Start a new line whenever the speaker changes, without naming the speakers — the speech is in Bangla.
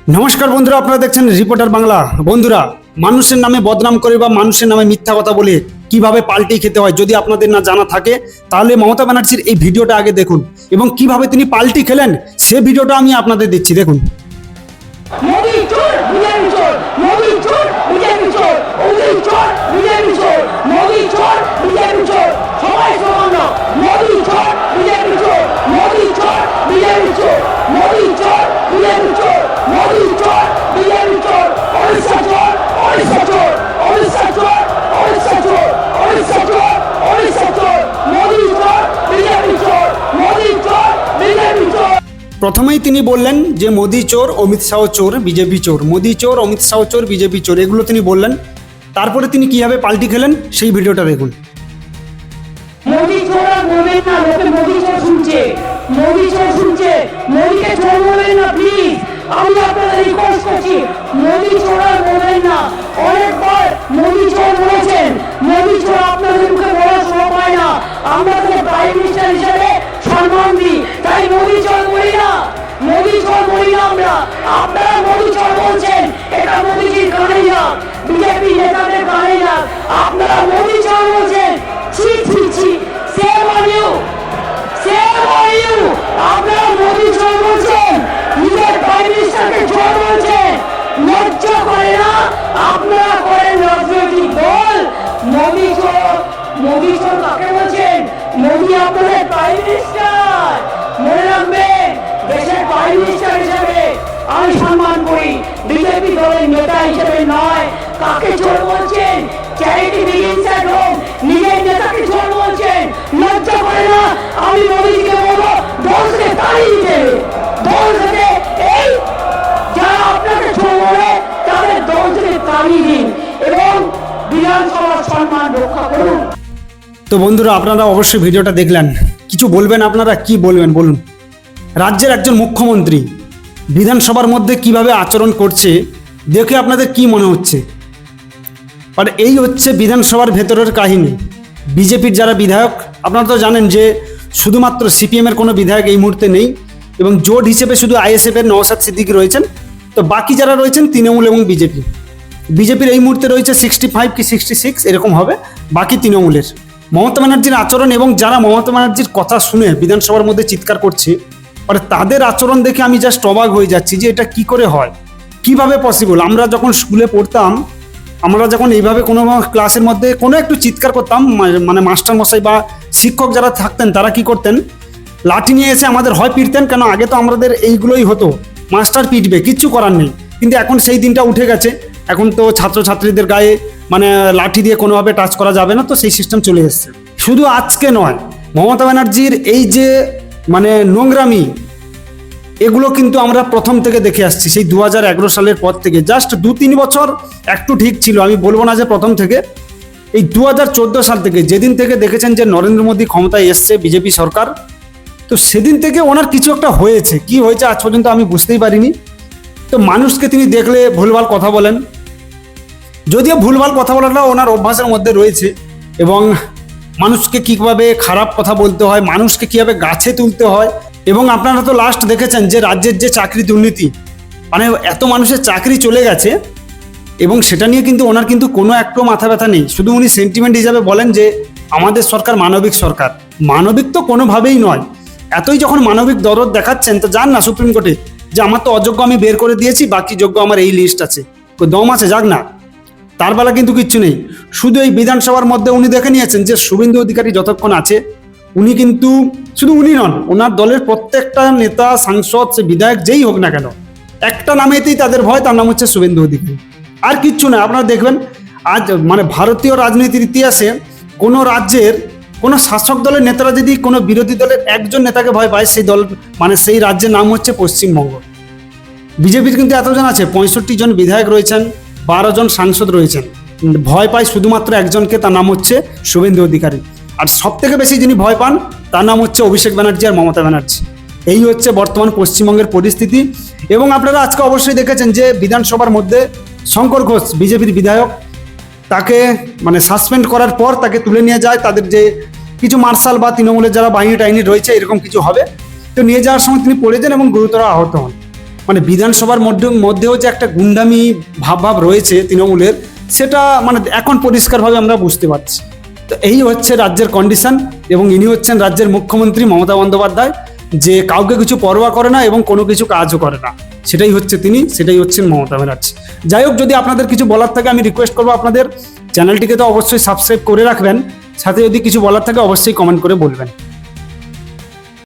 নমস্কার বন্ধুরা, আপনারা দেখছেন রিপোর্টার বাংলা। বন্ধুরা, মানুষের নামে বদনাম করে বা মানুষের নামে মিথ্যা কথা বলে কিভাবে পাল্টে খেতে হয় যদি আপনাদের না জানা থাকে, তাহলে মমতা ব্যানার্জির এই ভিডিওটা আগে দেখুন এবং কিভাবে তিনি পাল্টি খেলেন সে ভিডিওটা আমি আপনাদের দিচ্ছি, দেখুন।
মোদি চোর বিজেপি চোর, মোদি চোর বিজেপি চোর, মোদি চোর বিজেপি চোর, মোদি চোর বিজেপি চোর, সবাই সমান। মোদি চোর বিজেপি চোর, মোদি চোর বিজেপি চোর, মোদি চোর বিজেপি চোর, মোদি চোর বিজেপি চোর, ওড়িশা চোর, ওড়িশা চোর, ওড়িশা চোর, ওড়িশা চোর, ওড়িশা চোর, ওড়িশা চোর, মোদি চোর বিজেপি চোর, মোদি চোর বিজেপি চোর।
প্রথমেই তিনি বললেন যে মোদি চোর, অমিত শাহ চোর, বিজেপি চোর, মোদি চোর, অমিত শাহ চোর, বিজেপি চোর, এগুলো তিনি বললেন। তারপরে তিনি কিভাবে পাল্টি খেলেন সেই ভিডিওটা দেখুন।
মোদি চোর আর বলবেন না, লোকে মোদি চোর শুনছে, মোদি চোর শুনছে, মোদিকে চোর বলবেন না প্লিজ, আমি আপনাদের রিকোয়েস্ট করছি, মোদি চোর আর বলবেন না। অনেকবার মোদি চোর বলেছেন, মোদি চোর আপনাদের মুখে বলার সময় পায় না, আমরা তাকে প্রাইম মিনিস্টার হিসেবে সম্মান দিই, তাই মোদি চোর বলি না, মোদি চোর বলি না আমরা। আপনারা মোদি চোর বলছেন, এটা মোদিজির কানে যাক, বিজেপি নেতাদের কানে যাক, আপনারা মোদি চোর বলছেন। ছি ছি ছি, shame on you, shame on you, আপনারা মোদি চোর বলছেন, নিজের প্রাইম মিনিস্টারকে চোর বলছেন, লজ্জা করে না? আপনারা করেন রাজনৈতিক দল। মোদি চোর, মোদি চোর কাকে বলছেন? মোদি আপনাদের প্রাইম মিনিস্টার, মনে রাখবেন, দেশের প্রাইম মিনিস্টার হিসেবে আমি সম্মান করি, বিজেপি দলের নেতা হিসেবে নয়। কাকে চোর বলছেন? চ্যারিটি বিগিনস অ্যাট হোম, নিজের নেতাকে চোর বলছেন, লজ্জা করে না? আমি মোদিকে বলবো দল থেকে তাড়িয়ে দেবে, দল থেকে, এই যারা আপনাকে চোর বলে তাদের দল থেকে তাড়িয়ে দিন এবং বিধানসভার সম্মান রক্ষা করুন।
তো বন্ধুরা, আপনারা অবশ্যই ভিডিওটা দেখলেন, কিছু বলবেন আপনারা, কি বলবেন বলুন। রাজ্যের একজন মুখ্যমন্ত্রী বিধানসভার মধ্যে কিভাবে আচরণ করছে দেখে আপনাদের কি মনে হচ্ছে? আর এই হচ্ছে বিধানসভার ভেতরের কাহিনী। বিজেপির যারা বিধায়ক, আপনারা তো জানেন যে শুধুমাত্র সিপিএমের কোনো বিধায়ক এই মুহূর্তে নেই এবং জোট হিসেবে শুধু আইএসএফের নওশাদ সিদ্দিকী রয়েছেন। তো বাকি যারা রয়েছেন তৃণমূল এবং বিজেপি। বিজেপির এই মুহূর্তে রয়েছে 65 কি 66 এরকম হবে, বাকি তৃণমূলের। মমতা ব্যানার্জির আচরণ এবং যারা মমতা ব্যানার্জির কথা শুনে বিধানসভার মধ্যে চিৎকার করছে, আর তাদের আচরণ দেখে আমি জাস্ট অবাক হয়ে যাচ্ছি যে এটা কি করে হয়, কিভাবে পসিবল। আমরা যখন স্কুলে পড়তাম, আমরা যখন এইভাবে কোনো ক্লাসের মধ্যে কোনো একটু চিৎকার করতাম, মানে মাস্টার মশাই বা শিক্ষক যারা থাকতেন তারা কি করতেন, লাঠি নিয়ে এসে আমাদের হয় পিটতেন, কেন আগে তো আমাদের এইগুলোই হতো, মাস্টার পিটবে, কিচ্ছু করার নেই। কিন্তু এখন সেই দিনটা উঠে গেছে, এখন তো ছাত্রছাত্রীদের গায়ে মানে লাঠি দিয়ে কোনোভাবে টাচ করা যাবে না, তো সেই সিস্টেম চলে এসছে। শুধু আজকে নয়, মমতা ব্যানার্জির এই যে মানে নোংরামি, এগুলো কিন্তু আমরা প্রথম থেকে দেখে আসছি, সেই 2011 সালের পর থেকে। জাস্ট 2-3 বছর একটু ঠিক ছিল, আমি বলবো না যে প্রথম থেকে। এই 2014 সাল থেকে, যেদিন থেকে দেখেছেন যে নরেন্দ্র মোদী ক্ষমতায় এসছে বিজেপি সরকার, তো সেদিন থেকে ওনার কিছু একটা হয়েছে। কি হয়েছে আজ পর্যন্ত আমি বুঝতেই পারিনি। তো মানুষকে তিনি দেখলে ভুলভাল কথা বলেন, যদিও ভুলভাল কথা বলাটা ওনার অভ্যাসের মধ্যে রয়েছে, এবং মানুষকে কীভাবে খারাপ কথা বলতে হয়, মানুষকে কীভাবে গাছে তুলতে হয়। এবং আপনারা তো লাস্ট দেখেছেন যে রাজ্যের যে চাকরি দুর্নীতি, মানে এত মানুষের চাকরি চলে গেছে, এবং সেটা নিয়ে কিন্তু ওনার কিন্তু কোনো একটু মাথা ব্যথা নেই। শুধু উনি সেন্টিমেন্ট হিসাবে বলেন যে আমাদের সরকার মানবিক সরকার। মানবিক তো কোনোভাবেই নয়। এতই যখন মানবিক দরদ দেখাচ্ছেন, তো যান না সুপ্রিম কোর্টে, যে আমার তো অযোগ্য আমি বের করে দিয়েছি, বাকি যোগ্য আমার এই লিস্ট আছে, দম আছে, যাক না। তার বেলা কিন্তু কিচ্ছু নেই। শুধু এই বিধানসভার মধ্যে উনি দেখে নিয়েছেন যে শুভেন্দু অধিকারী যতক্ষণ আছে, উনি কিন্তু শুধু উনি নন, ওনার দলের প্রত্যেকটা নেতা, সাংসদ, সে বিধায়ক যেই হোক না কেন, একটা নামেতেই তাদের ভয়, তার নাম হচ্ছে শুভেন্দু অধিকারী। আর কিচ্ছু না। আপনারা দেখবেন আজ মানে ভারতীয় রাজনীতির ইতিহাসে কোনো রাজ্যের কোনো শাসক দলের নেতারা যদি কোনো বিরোধী দলের একজন নেতাকে ভয় পায়, সেই দল মানে সেই রাজ্যের নাম হচ্ছে পশ্চিমবঙ্গ। বিজেপির কিন্তু এতজন আছে, 65 জন বিধায়ক রয়েছেন, 12 জন সাংসদ রয়েছেন, ভয় পায় শুধুমাত্র একজনকে, তার নাম হচ্ছে শুভেন্দু অধিকারী। আর সব থেকে বেশি যিনি ভয় পান তার নাম হচ্ছে অভিষেক ব্যানার্জি আর মমতা ব্যানার্জি। এই হচ্ছে বর্তমান পশ্চিমবঙ্গের পরিস্থিতি। এবং আপনারা আজকে অবশ্যই দেখেছেন যে বিধানসভার মধ্যে শঙ্কর ঘোষ, বিজেপির বিধায়ক, তাকে মানে সাসপেন্ড করার পর তাকে তুলে নিয়ে যায় তাদের যে কিছু মার্শাল বা তৃণমূলের যারা বাহিনী টাহিনী রয়েছে, এরকম কিছু হবে, তো নিয়ে যাওয়ার সময় তিনি পড়ে যান এবং গুরুতর আহত হন। মানে বিধানসভার মধ্যেও যে একটা গুন্ডামি ভাব রয়েছে তৃণমূলের, সেটা মানে এখন পরিষ্কারভাবে আমরা বুঝতে পারছি। তো এই হচ্ছে রাজ্যের কন্ডিশন, এবং ইনি হচ্ছেন রাজ্যের মুখ্যমন্ত্রী মমতা বন্দ্যোপাধ্যায়, যে কাউকে কিছু পরোয়া করে না এবং কোনো কিছু কাজও করে না। সেটাই হচ্ছে তিনি, সেটাই হচ্ছেন মমতা ব্যানার্জি। যাই হোক, যদি আপনাদের কিছু বলার থাকে আমি রিকোয়েস্ট করবো আপনাদের চ্যানেলটিকে তো অবশ্যই সাবস্ক্রাইব করে রাখবেন, সাথে যদি কিছু বলার থাকে অবশ্যই কমেন্ট করে বলবেন।